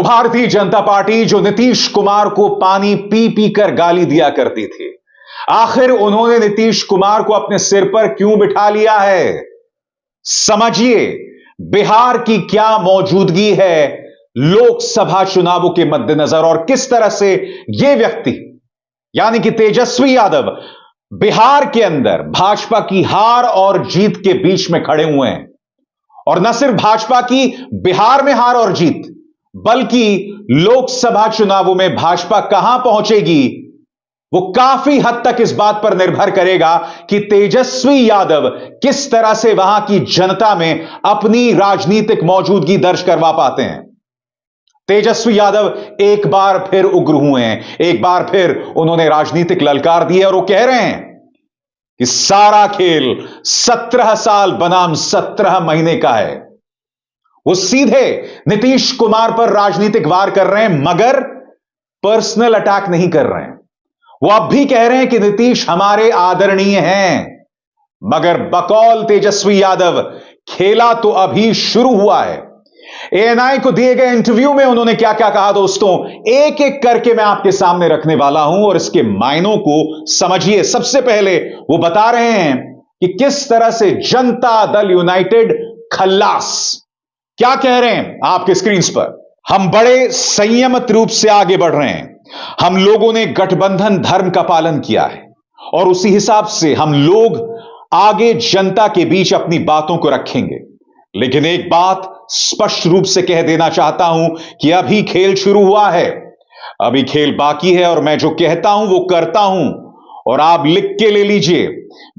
Bharatiya Janata party जो नीतीश कुमार को पानी पी पी कर गाली दिया करती थी, आखिर उन्होंने नीतीश कुमार को अपने सिर पर क्यों बिठा लिया है? समझिए बिहार की क्या मौजूदगी है लोकसभा चुनावों के मद्देनजर और किस तरह से यह व्यक्ति यानी कि तेजस्वी यादव बिहार के अंदर भाजपा की हार और जीत के बीच में खड़े हुए हैं। और न सिर्फ भाजपा की बिहार में हार और जीत, बल्कि लोकसभा चुनावों में भाजपा कहां पहुंचेगी वो काफी हद तक इस बात पर निर्भर करेगा कि तेजस्वी यादव किस तरह से वहां की जनता में अपनी राजनीतिक मौजूदगी दर्ज करवा पाते हैं। तेजस्वी यादव एक बार फिर उग्र हुए हैं, एक बार फिर उन्होंने राजनीतिक ललकार दी है और वो कह रहे हैं कि सारा खेल 17 साल बनाम 17 महीने का है। वो सीधे नीतीश कुमार पर राजनीतिक वार कर रहे हैं, मगर पर्सनल अटैक नहीं कर रहे हैं। वो अब भी कह रहे हैं कि नीतीश हमारे आदरणीय हैं, मगर बकौल तेजस्वी यादव खेला तो अभी शुरू हुआ है। एएनआई को दिए गए इंटरव्यू में उन्होंने क्या क्या कहा दोस्तों, एक एक करके मैं आपके सामने रखने वाला हूं और इसके मायनों को समझिए। सबसे पहले वो बता रहे हैं कि किस तरह से जनता दल यूनाइटेड खल्लास, क्या कह रहे हैं आपके स्क्रीन पर। हम बड़े संयमित रूप से आगे बढ़ रहे हैं। हम लोगों ने गठबंधन धर्म का पालन किया है और उसी हिसाब से हम लोग आगे जनता के बीच अपनी बातों को रखेंगे। लेकिन एक बात स्पष्ट रूप से कह देना चाहता हूं कि अभी खेल शुरू हुआ है, अभी खेल बाकी है और मैं जो कहता हूं वो करता हूं। और आप लिख के ले लीजिए,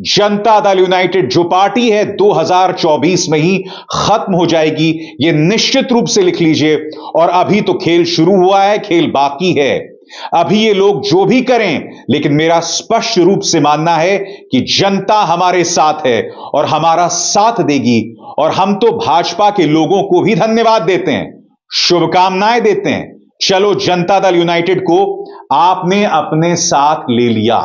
जनता दल यूनाइटेड जो पार्टी है 2024 में ही खत्म हो जाएगी, यह निश्चित रूप से लिख लीजिए। और अभी तो खेल शुरू हुआ है, खेल बाकी है। अभी ये लोग जो भी करें, लेकिन मेरा स्पष्ट रूप से मानना है कि जनता हमारे साथ है और हमारा साथ देगी। और हम तो भाजपा के लोगों को भी धन्यवाद देते हैं, शुभकामनाएं देते हैं। चलो जनता दल यूनाइटेड को आपने अपने साथ ले लिया।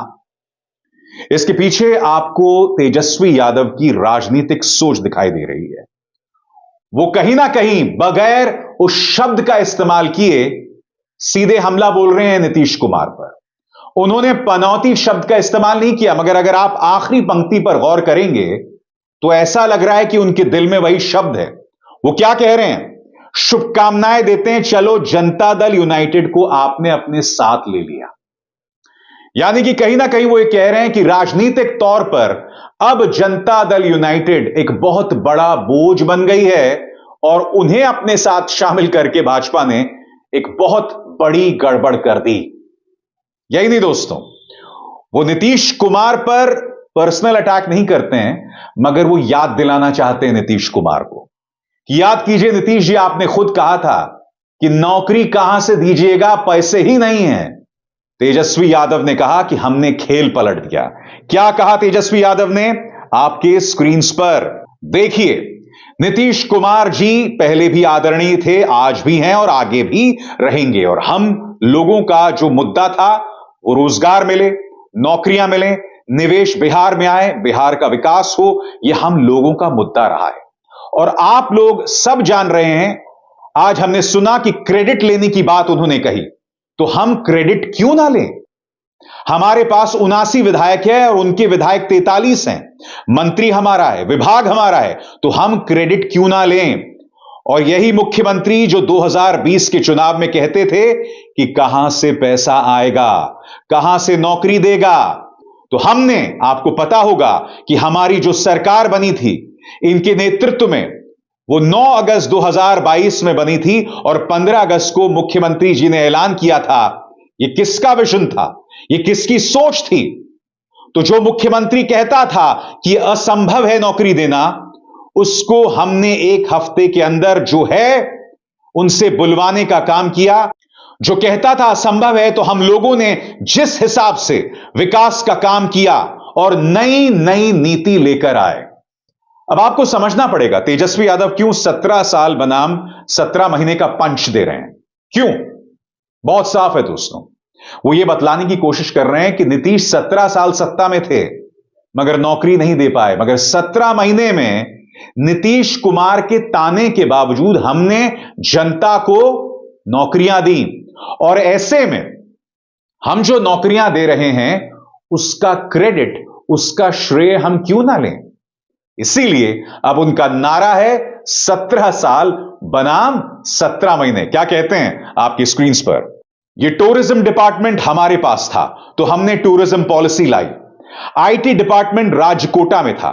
इसके पीछे आपको तेजस्वी यादव की राजनीतिक सोच दिखाई दे रही है। वो कहीं ना कहीं बगैर उस शब्द का इस्तेमाल किए सीधे हमला बोल रहे हैं नीतीश कुमार पर। उन्होंने पनौती शब्द का इस्तेमाल नहीं किया, मगर अगर आप आखिरी पंक्ति पर गौर करेंगे तो ऐसा लग रहा है कि उनके दिल में वही शब्द है। वो क्या कह रहे हैं, शुभकामनाएं देते हैं, चलो जनता दल यूनाइटेड को आपने अपने साथ ले लिया। यानी कि कहीं ना कहीं वो ये कह रहे हैं कि राजनीतिक तौर पर अब जनता दल यूनाइटेड एक बहुत बड़ा बोझ बन गई है और उन्हें अपने साथ शामिल करके भाजपा ने एक बहुत बड़ी गड़बड़ कर दी। यही नहीं दोस्तों, वो नीतीश कुमार पर पर्सनल अटैक नहीं करते हैं, मगर वो याद दिलाना चाहते हैं नीतीश कुमार को कि याद कीजिए नीतीश जी, आपने खुद कहा था कि नौकरी कहां से दीजिएगा, पैसे ही नहीं है। तेजस्वी यादव ने कहा कि हमने खेल पलट दिया। क्या कहा तेजस्वी यादव ने, आपके स्क्रीन पर देखिए। नीतीश कुमार जी पहले भी आदरणीय थे, आज भी हैं और आगे भी रहेंगे। और हम लोगों का जो मुद्दा था वो रोजगार मिले, नौकरियां मिले, निवेश बिहार में आए, बिहार का विकास हो, यह हम लोगों का मुद्दा रहा है। और आप लोग सब जान रहे हैं, आज हमने सुना कि क्रेडिट लेने की बात उन्होंने कही, तो हम क्रेडिट क्यों ना लें। हमारे पास 79 विधायक है और उनके विधायक 43 हैं, मंत्री हमारा है, विभाग हमारा है, तो हम क्रेडिट क्यों ना लें। और यही मुख्यमंत्री जो 2020 के चुनाव में कहते थे कि कहां से पैसा आएगा, कहां से नौकरी देगा, तो हमने, आपको पता होगा कि हमारी जो सरकार बनी थी इनके नेतृत्व में, वो 9 अगस्त 2022 में बनी थी और 15 अगस्त को मुख्यमंत्री जी ने ऐलान किया था। यह किसका विजन था, यह किसकी सोच थी। तो जो मुख्यमंत्री कहता था कि असंभव है नौकरी देना, उसको हमने एक हफ्ते के अंदर जो है उनसे बुलवाने का काम किया। जो कहता था असंभव है, तो हम लोगों ने जिस हिसाब से विकास का काम किया और नई नई नीति लेकर आए। अब आपको समझना पड़ेगा तेजस्वी यादव क्यों 17 साल बनाम 17 महीने का पंच दे रहे हैं। क्यों, बहुत साफ है दोस्तों। वो ये बतलाने की कोशिश कर रहे हैं कि नीतीश 17 साल सत्ता में थे मगर नौकरी नहीं दे पाए, मगर 17 महीने में नीतीश कुमार के ताने के बावजूद हमने जनता को नौकरियां दी, और ऐसे में हम जो नौकरियां दे रहे हैं उसका क्रेडिट, उसका श्रेय हम क्यों ना लें। इसीलिए अब उनका नारा है 17 साल बनाम 17 महीने। क्या कहते हैं आपकी स्क्रीन पर। ये टूरिज्म डिपार्टमेंट हमारे पास था तो हमने टूरिज्म पॉलिसी लाई। आईटी डिपार्टमेंट राजकोटा में था,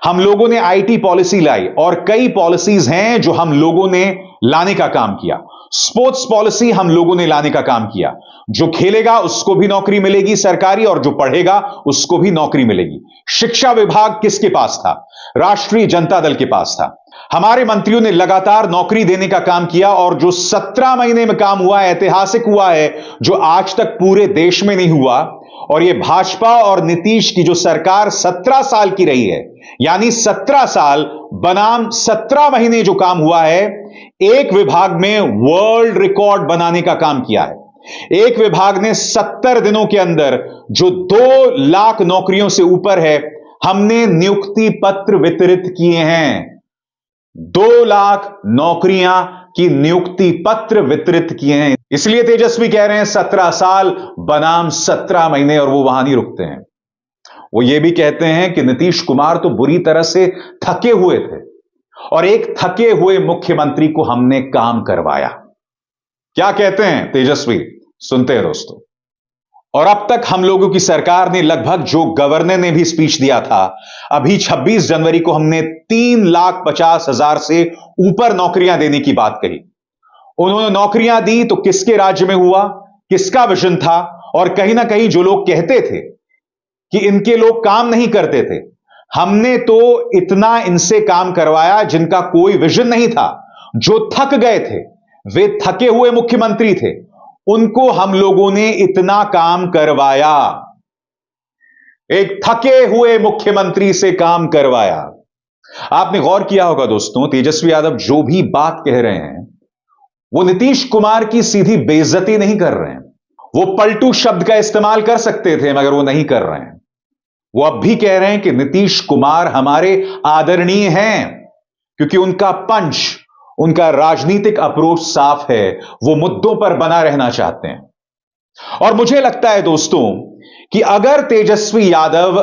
हम लोगों ने आईटी पॉलिसी लाई, और कई पॉलिसीज हैं जो हम लोगों ने लाने का काम किया। स्पोर्ट्स पॉलिसी हम लोगों ने लाने का काम किया। जो खेलेगा उसको भी नौकरी मिलेगी सरकारी, और जो पढ़ेगा उसको भी नौकरी मिलेगी। शिक्षा विभाग किसके पास था? राष्ट्रीय जनता दल के पास था। हमारे मंत्रियों ने लगातार नौकरी देने का काम किया, और जो 17 महीने में काम हुआ है, ऐतिहासिक हुआ है, जो आज तक पूरे देश में नहीं हुआ। और यह भाजपा और नीतीश की जो सरकार 17 साल की रही है, यानी 17 साल बनाम 17 महीने जो काम हुआ है, एक विभाग में वर्ल्ड रिकॉर्ड बनाने का काम किया है। एक विभाग ने 70 दिनों के अंदर जो 2 लाख नौकरियों से ऊपर है, हमने नियुक्ति पत्र वितरित किए हैं। 2 लाख नौकरियां की नियुक्ति पत्र वितरित किए हैं। इसलिए तेजस्वी कह रहे हैं 17 साल बनाम 17 महीने, और वो वहां नहीं रुकते हैं। वो ये भी कहते हैं कि नीतीश कुमार तो बुरी तरह से थके हुए थे, और एक थके हुए मुख्यमंत्री को हमने काम करवाया। क्या कहते हैं तेजस्वी, सुनते हैं दोस्तों। और अब तक हम लोगों की सरकार ने लगभग, जो गवर्नर ने भी स्पीच दिया था, अभी 26 जनवरी को हमने 3,50,000 से ऊपर नौकरियां देने की बात कही। उन्होंने नौकरियां दी तो किसके राज्य में हुआ, किसका विजन था? और कहीं ना कहीं जो लोग कहते थे कि इनके लोग काम नहीं करते थे, हमने तो इतना इनसे काम करवाया जिनका कोई विजन नहीं था, जो थक गए थे, वे थके हुए मुख्यमंत्री थे, उनको हम लोगों ने इतना काम करवाया। एक थके हुए मुख्यमंत्री से काम करवाया। आपने गौर किया होगा दोस्तों, तेजस्वी यादव जो भी बात कह रहे हैं, वो नीतीश कुमार की सीधी बेइज्जती नहीं कर रहे हैं। वो पलटू शब्द का इस्तेमाल कर सकते थे मगर वो नहीं कर रहे हैं। वो अब भी कह रहे हैं कि नीतीश कुमार हमारे आदरणीय हैं, क्योंकि उनका पंच, उनका राजनीतिक अप्रोच साफ है, वो मुद्दों पर बना रहना चाहते हैं। और मुझे लगता है दोस्तों कि अगर Tejashwi Yadav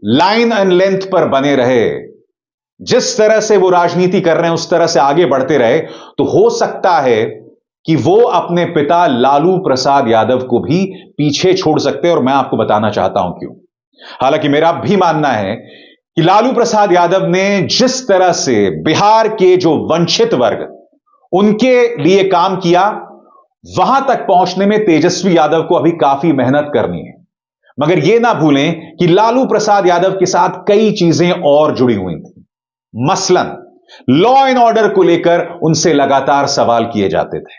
line and length पर बने रहे, जिस तरह से वो राजनीति कर रहे हैं उस तरह से आगे बढ़ते रहे, तो हो सकता है कि वो अपने पिता लालू प्रसाद यादव को भी पीछे छोड़ सकते हैं। और मैं आपको बताना चाहता हूं क्यों। हालांकि मेरा भी मानना है कि लालू प्रसाद यादव ने जिस तरह से बिहार के जो वंचित वर्ग, उनके लिए काम किया, वहां तक पहुंचने में तेजस्वी यादव को अभी काफी मेहनत करनी है। मगर यह ना भूलें कि लालू प्रसाद यादव के साथ कई चीजें और जुड़ी हुई थी। मसलन लॉ एंड ऑर्डर को लेकर उनसे लगातार सवाल किए जाते थे,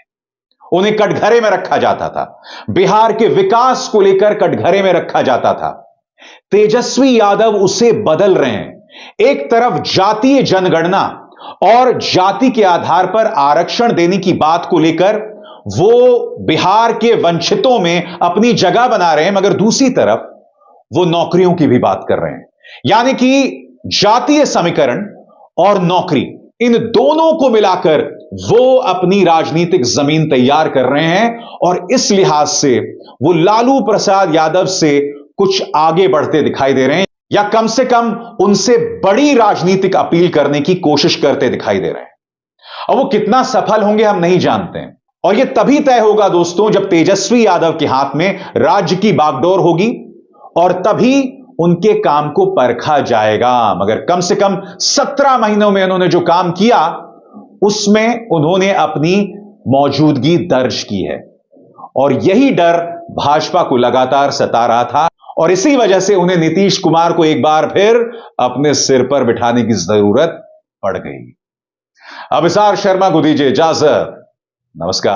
उन्हें कटघरे में रखा जाता था। बिहार के विकास को लेकर कटघरे में रखा जाता था। तेजस्वी यादव उसे बदल रहे हैं। एक तरफ जातीय जनगणना और जाति के आधार पर आरक्षण देने की बात को लेकर वो बिहार के वंचितों में अपनी जगह बना रहे हैं, मगर दूसरी तरफ वो नौकरियों की भी बात कर रहे हैं। यानी कि जातीय समीकरण और नौकरी, इन दोनों को मिलाकर वो अपनी राजनीतिक जमीन तैयार कर रहे हैं। और इस लिहाज से वो लालू प्रसाद यादव से कुछ आगे बढ़ते दिखाई दे रहे हैं, या कम से कम उनसे बड़ी राजनीतिक अपील करने की कोशिश करते दिखाई दे रहे हैं। अब वो कितना सफल होंगे हम नहीं जानते हैं, और यह तभी तय होगा दोस्तों जब तेजस्वी यादव के हाथ में राज्य की बागडोर होगी, और तभी उनके काम को परखा जाएगा। मगर कम से कम 17 महीनों में उन्होंने जो काम किया, उसमें उन्होंने अपनी मौजूदगी दर्ज की है। और यही डर भाजपा को लगातार सता रहा था, और इसी वजह से उन्हें नीतीश कुमार को एक बार फिर अपने सिर पर बिठाने की जरूरत पड़ गई। अभिसार शर्मा को दीजिए इजाजत। नमस्कार।